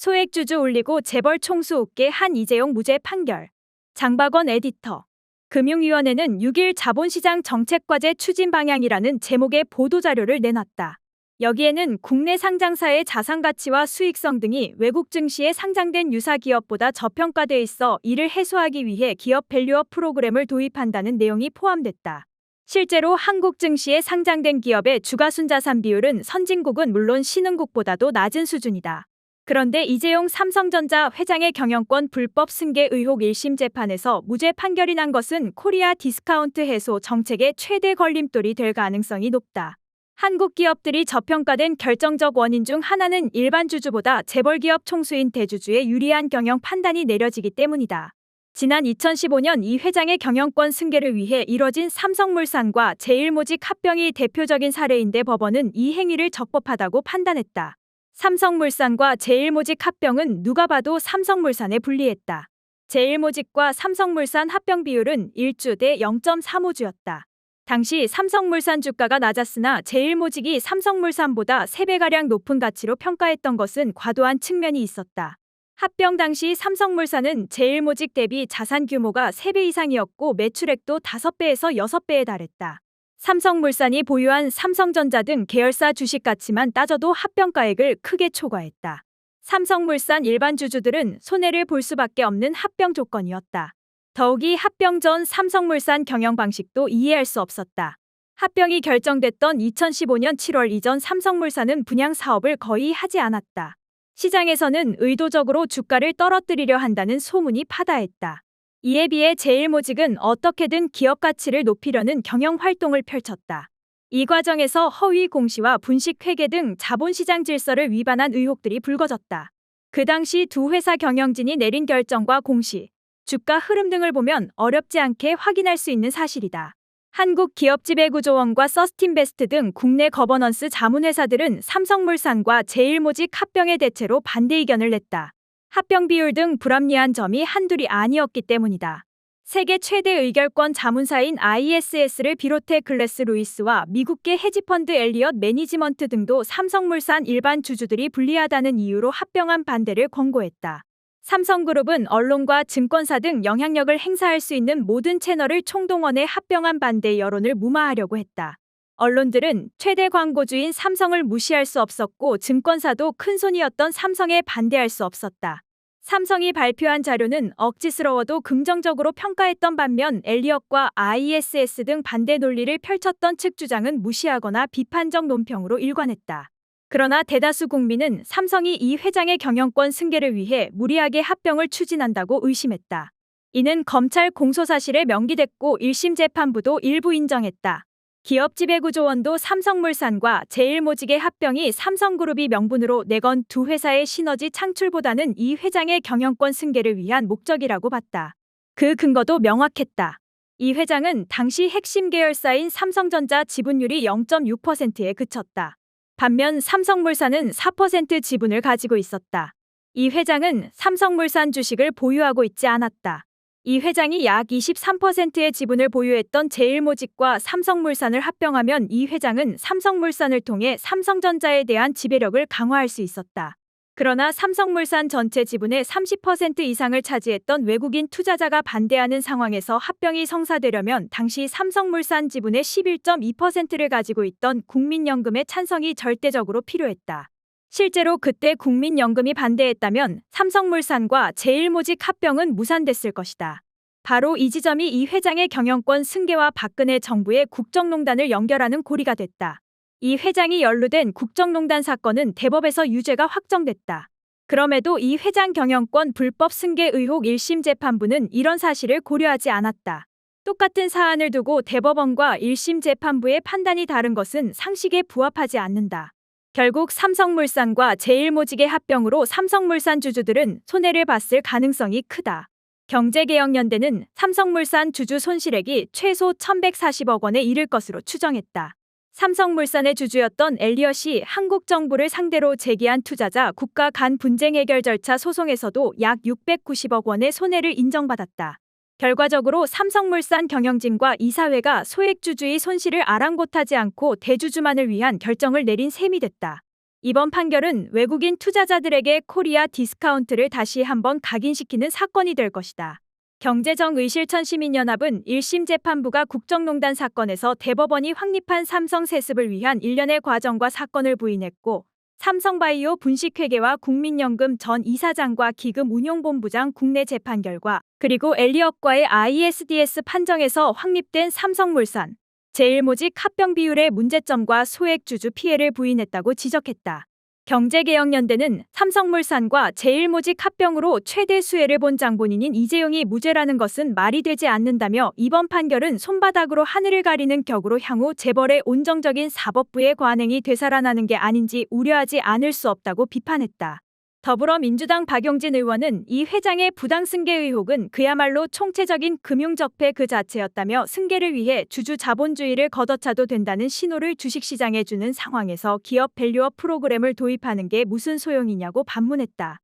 소액주주 올리고 재벌 총수 웃게 한 이재용 무죄 판결. 장박원 에디터. 금융위원회는 6일 자본시장 정책과제 추진 방향이라는 제목의 보도자료를 내놨다. 여기에는 국내 상장사의 자산가치와 수익성 등이 외국 증시에 상장된 유사 기업보다 저평가돼 있어 이를 해소하기 위해 기업 밸류업 프로그램을 도입한다는 내용이 포함됐다. 실제로 한국 증시에 상장된 기업의 주가순자산 비율은 선진국은 물론 신흥국보다도 낮은 수준이다. 그런데 이재용 삼성전자 회장의 경영권 불법 승계 의혹 1심 재판에서 무죄 판결이 난 것은 코리아 디스카운트 해소 정책의 최대 걸림돌이 될 가능성이 높다. 한국 기업들이 저평가된 결정적 원인 중 하나는 일반 주주보다 재벌기업 총수인 대주주의 유리한 경영 판단이 내려지기 때문이다. 지난 2015년 이 회장의 경영권 승계를 위해 이뤄진 삼성물산과 제일모직 합병이 대표적인 사례인데 법원은 이 행위를 적법하다고 판단했다. 삼성물산과 제일모직 합병은 누가 봐도 삼성물산에 불리했다. 제일모직과 삼성물산 합병 비율은 1주 대 0.35주였다. 당시 삼성물산 주가가 낮았으나 제일모직이 삼성물산보다 3배가량 높은 가치로 평가했던 것은 과도한 측면이 있었다. 합병 당시 삼성물산은 제일모직 대비 자산 규모가 3배 이상이었고 매출액도 5배에서 6배에 달했다. 삼성물산이 보유한 삼성전자 등 계열사 주식 가치만 따져도 합병가액을 크게 초과했다. 삼성물산 일반 주주들은 손해를 볼 수밖에 없는 합병 조건이었다. 더욱이 합병 전 삼성물산 경영 방식도 이해할 수 없었다. 합병이 결정됐던 2015년 7월 이전 삼성물산은 분양 사업을 거의 하지 않았다. 시장에서는 의도적으로 주가를 떨어뜨리려 한다는 소문이 파다했다. 이에 비해 제일모직은 어떻게든 기업 가치를 높이려는 경영 활동을 펼쳤다. 이 과정에서 허위 공시와 분식 회계 등 자본시장 질서를 위반한 의혹들이 불거졌다. 그 당시 두 회사 경영진이 내린 결정과 공시, 주가 흐름 등을 보면 어렵지 않게 확인할 수 있는 사실이다. 한국기업지배구조원과 서스틴베스트 등 국내 거버넌스 자문회사들은 삼성물산과 제일모직 합병의 대체로 반대 의견을 냈다. 합병 비율 등 불합리한 점이 한둘이 아니었기 때문이다. 세계 최대 의결권 자문사인 ISS를 비롯해 글래스 루이스와 미국계 헤지펀드 엘리엇 매니지먼트 등도 삼성물산 일반 주주들이 불리하다는 이유로 합병안 반대를 권고했다. 삼성그룹은 언론과 증권사 등 영향력을 행사할 수 있는 모든 채널을 총동원해 합병안 반대 여론을 무마하려고 했다. 언론들은 최대 광고주인 삼성을 무시할 수 없었고 증권사도 큰손이었던 삼성에 반대할 수 없었다. 삼성이 발표한 자료는 억지스러워도 긍정적으로 평가했던 반면 엘리엇과 ISS 등 반대 논리를 펼쳤던 측 주장은 무시하거나 비판적 논평으로 일관했다. 그러나 대다수 국민은 삼성이 이 회장의 경영권 승계를 위해 무리하게 합병을 추진한다고 의심했다. 이는 검찰 공소사실에 명기됐고 1심 재판부도 일부 인정했다. 기업지배구조원도 삼성물산과 제일모직의 합병이 삼성그룹이 명분으로 내건 두 회사의 시너지 창출보다는 이 회장의 경영권 승계를 위한 목적이라고 봤다. 그 근거도 명확했다. 이 회장은 당시 핵심 계열사인 삼성전자 지분율이 0.6%에 그쳤다. 반면 삼성물산은 4% 지분을 가지고 있었다. 이 회장은 삼성물산 주식을 보유하고 있지 않았다. 이 회장이 약 23%의 지분을 보유했던 제일모직과 삼성물산을 합병하면 이 회장은 삼성물산을 통해 삼성전자에 대한 지배력을 강화할 수 있었다. 그러나 삼성물산 전체 지분의 30% 이상을 차지했던 외국인 투자자가 반대하는 상황에서 합병이 성사되려면 당시 삼성물산 지분의 11.2%를 가지고 있던 국민연금의 찬성이 절대적으로 필요했다. 실제로 그때 국민연금이 반대했다면 삼성물산과 제일모직 합병은 무산됐을 것이다. 바로 이 지점이 이 회장의 경영권 승계와 박근혜 정부의 국정농단을 연결하는 고리가 됐다. 이 회장이 연루된 국정농단 사건은 대법에서 유죄가 확정됐다. 그럼에도 이 회장 경영권 불법 승계 의혹 1심 재판부는 이런 사실을 고려하지 않았다. 똑같은 사안을 두고 대법원과 1심 재판부의 판단이 다른 것은 상식에 부합하지 않는다. 결국 삼성물산과 제일모직의 합병으로 삼성물산 주주들은 손해를 봤을 가능성이 크다. 경제개혁연대는 삼성물산 주주 손실액이 최소 1,140억 원에 이를 것으로 추정했다. 삼성물산의 주주였던 엘리엇이 한국 정부를 상대로 제기한 투자자 국가 간 분쟁 해결 절차 소송에서도 약 690억 원의 손해를 인정받았다. 결과적으로 삼성물산 경영진과 이사회가 소액주주의 손실을 아랑곳하지 않고 대주주만을 위한 결정을 내린 셈이 됐다. 이번 판결은 외국인 투자자들에게 코리아 디스카운트를 다시 한번 각인시키는 사건이 될 것이다. 경제정의실천시민연합은 1심 재판부가 국정농단 사건에서 대법원이 확립한 삼성 세습을 위한 일련의 과정과 사건을 부인했고, 삼성바이오 분식회계와 국민연금 전 이사장과 기금운용본부장 국내 재판 결과, 그리고 엘리엇과의 ISDS 판정에서 확립된 삼성물산, 제일모직 합병 비율의 문제점과 소액주주 피해를 부인했다고 지적했다. 경제개혁연대는 삼성물산과 제일모직 합병으로 최대 수혜를 본 장본인인 이재용이 무죄라는 것은 말이 되지 않는다며 이번 판결은 손바닥으로 하늘을 가리는 격으로 향후 재벌의 온정적인 사법부의 관행이 되살아나는 게 아닌지 우려하지 않을 수 없다고 비판했다. 더불어민주당 박용진 의원은 이 회장의 부당승계 의혹은 그야말로 총체적인 금융적폐 그 자체였다며 승계를 위해 주주 자본주의를 걷어차도 된다는 신호를 주식시장에 주는 상황에서 기업 밸류업 프로그램을 도입하는 게 무슨 소용이냐고 반문했다.